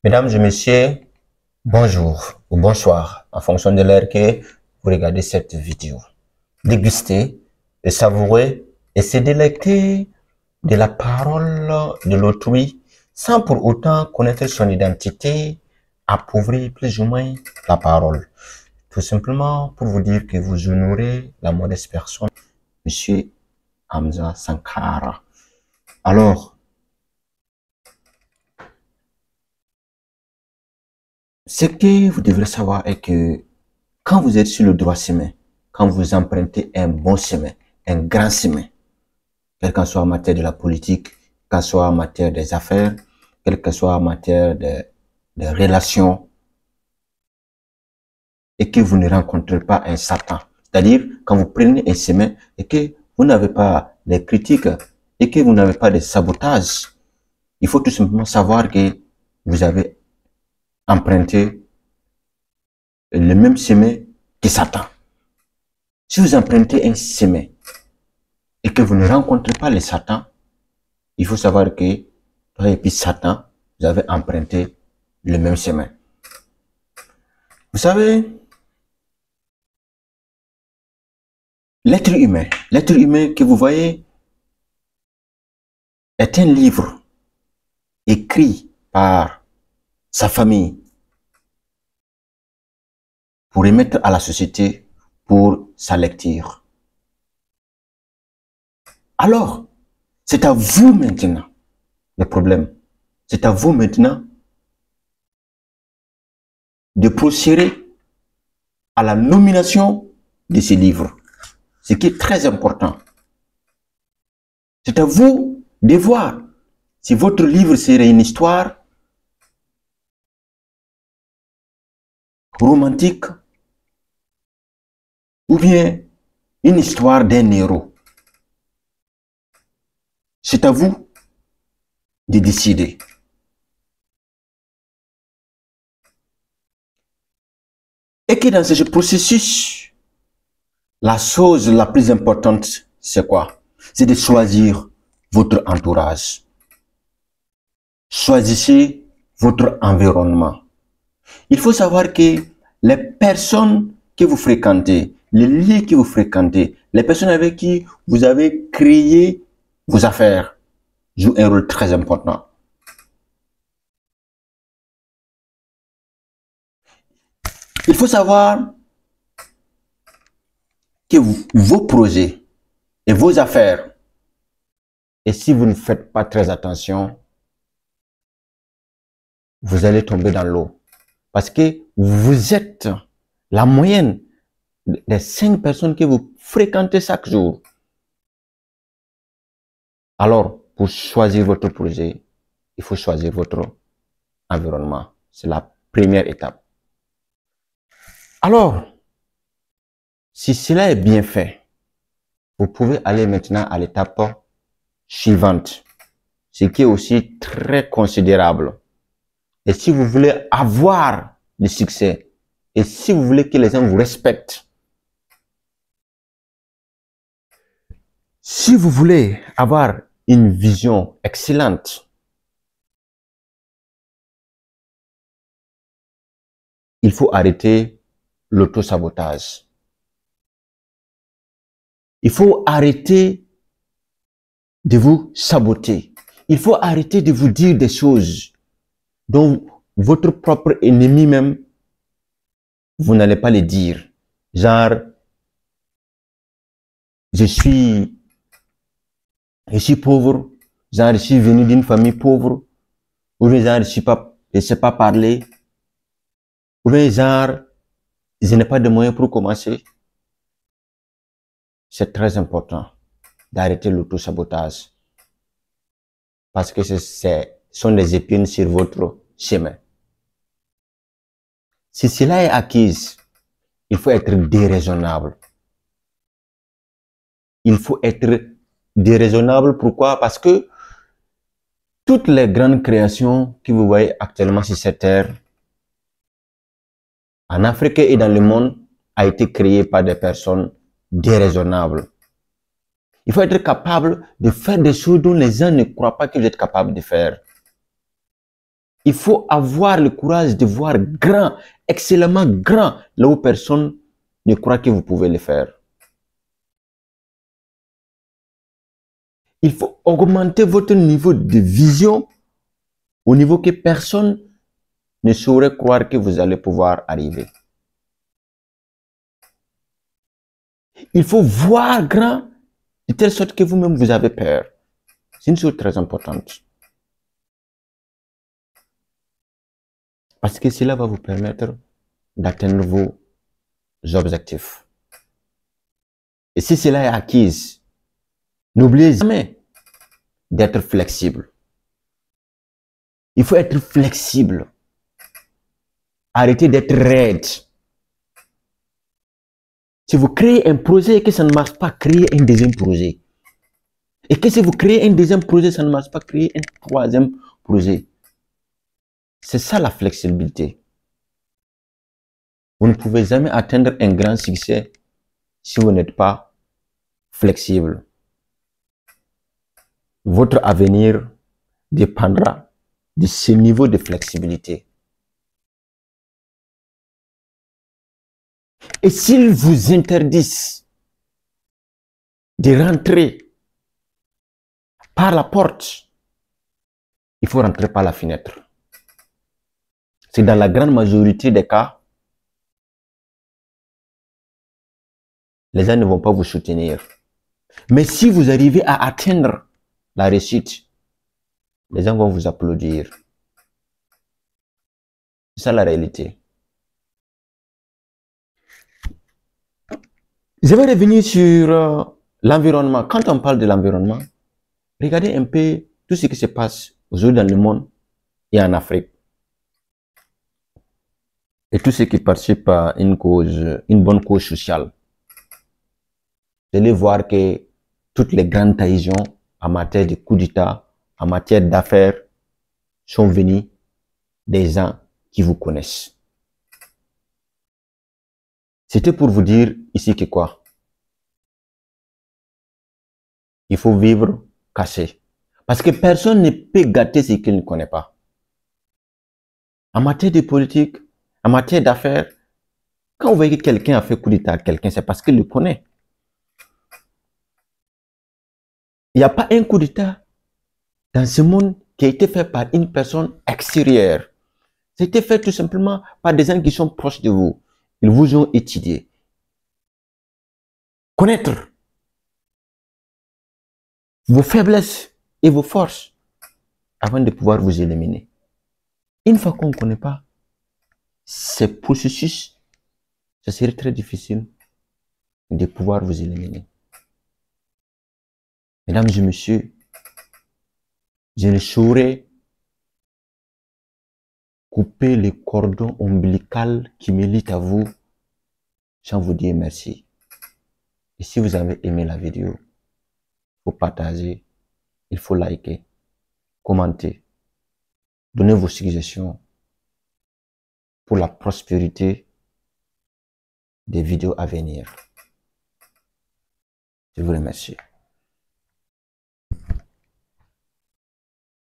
Mesdames et messieurs, bonjour ou bonsoir en fonction de l'heure que vous regardez cette vidéo. Déguster et savourer et se délecter de la parole de l'autrui sans pour autant connaître son identité, appauvrir plus ou moins la parole. Tout simplement pour vous dire que vous honorez la modeste personne, Monsieur Hamza Sankara. Alors, ce que vous devrez savoir est que quand vous êtes sur le droit chemin, quand vous empruntez un bon chemin, un grand chemin, quel que soit en matière de la politique, quel que soit en matière des affaires, quel que soit en matière de relations, et que vous ne rencontrez pas un Satan. C'est-à-dire, quand vous prenez un chemin et que vous n'avez pas les critiques et que vous n'avez pas de sabotage, il faut tout simplement savoir que vous avez emprunté le même chemin que Satan. Si vous empruntez un chemin et que vous ne rencontrez pas les Satan, il faut savoir que toi et puis Satan, vous avez emprunté le même chemin. Vous savez, l'être humain que vous voyez est un livre écrit par sa famille pour remettre à la société pour sa lecture. Alors, c'est à vous maintenant le problème. C'est à vous maintenant de procéder à la nomination de ces livres. Ce qui est très important. C'est à vous de voir si votre livre serait une histoire romantique ou bien une histoire d'un héros. C'est à vous de décider. Et que dans ce processus, la chose la plus importante, c'est quoi? C'est de choisir votre entourage. Choisissez votre environnement. Il faut savoir que les personnes que vous fréquentez, les lieux que vous fréquentez, les personnes avec qui vous avez créé vos affaires jouent un rôle très important. Il faut savoir que vos projets et vos affaires, et si vous ne faites pas très attention, vous allez tomber dans l'eau. Parce que vous êtes la moyenne des 5 personnes que vous fréquentez chaque jour. Alors, pour choisir votre projet, il faut choisir votre environnement. C'est la première étape. Alors, si cela est bien fait, vous pouvez aller maintenant à l'étape suivante, ce qui est aussi très considérable. Et si vous voulez avoir du succès, et si vous voulez que les gens vous respectent, si vous voulez avoir une vision excellente, il faut arrêter l'auto-sabotage. Il faut arrêter de vous saboter. Il faut arrêter de vous dire des choses dont votre propre ennemi même, vous n'allez pas les dire. Genre, je suis pauvre, genre, je suis venu d'une famille pauvre, ou bien genre, je sais pas parler, ou bien genre, je n'ai pas de moyens pour commencer. C'est très important d'arrêter l'auto-sabotage. Parce que ce sont des épines sur votre chemin. Si cela est acquis, il faut être déraisonnable. Il faut être déraisonnable. Pourquoi? Parce que toutes les grandes créations que vous voyez actuellement sur cette terre, en Afrique et dans le monde, a été créée par des personnes déraisonnables. Il faut être capable de faire des choses dont les gens ne croient pas que vous êtes capable de faire. Il faut avoir le courage de voir grand, excellemment grand, là où personne ne croit que vous pouvez le faire. Il faut augmenter votre niveau de vision au niveau que personne ne saurait croire que vous allez pouvoir arriver. Il faut voir grand de telle sorte que vous-même vous avez peur. C'est une chose très importante. Parce que cela va vous permettre d'atteindre vos objectifs. Et si cela est acquis, n'oubliez jamais d'être flexible. Il faut être flexible. Arrêtez d'être raide. Si vous créez un projet et que ça ne marche pas, créez un deuxième projet. Et que si vous créez un deuxième projet, ça ne marche pas, créez un troisième projet. C'est ça la flexibilité. Vous ne pouvez jamais atteindre un grand succès si vous n'êtes pas flexible. Votre avenir dépendra de ce niveau de flexibilité. Et s'ils vous interdisent de rentrer par la porte, il faut rentrer par la fenêtre. C'est dans la grande majorité des cas, les gens ne vont pas vous soutenir. Mais si vous arrivez à atteindre la réussite, les gens vont vous applaudir. C'est ça la réalité. Je vais revenir sur l'environnement. Quand on parle de l'environnement, regardez un peu tout ce qui se passe aujourd'hui dans le monde et en Afrique. Et tous ceux qui participent à une bonne cause sociale. Vous allez voir que toutes les grandes trahisons en matière de coup d'État, en matière d'affaires, sont venues des gens qui vous connaissent. C'était pour vous dire ici que quoi? Il faut vivre caché. Parce que personne ne peut gâter ce qu'il ne connaît pas. En matière de politique, en matière d'affaires, quand vous voyez que quelqu'un a fait coup d'État à quelqu'un, c'est parce qu'il le connaît. Il n'y a pas un coup d'État dans ce monde qui a été fait par une personne extérieure. C'était fait tout simplement par des gens qui sont proches de vous. Ils vous ont étudié. Connaître vos faiblesses et vos forces avant de pouvoir vous éliminer. Une fois qu'on ne connaît pas ces processus, ça serait très difficile de pouvoir vous éliminer. Mesdames et messieurs, je ne saurais couper le cordon ombilical qui me lie à vous sans vous dire merci. Et si vous avez aimé la vidéo, il faut partager, il faut liker, commenter, donner vos suggestions pour la prospérité des vidéos à venir. Je vous remercie.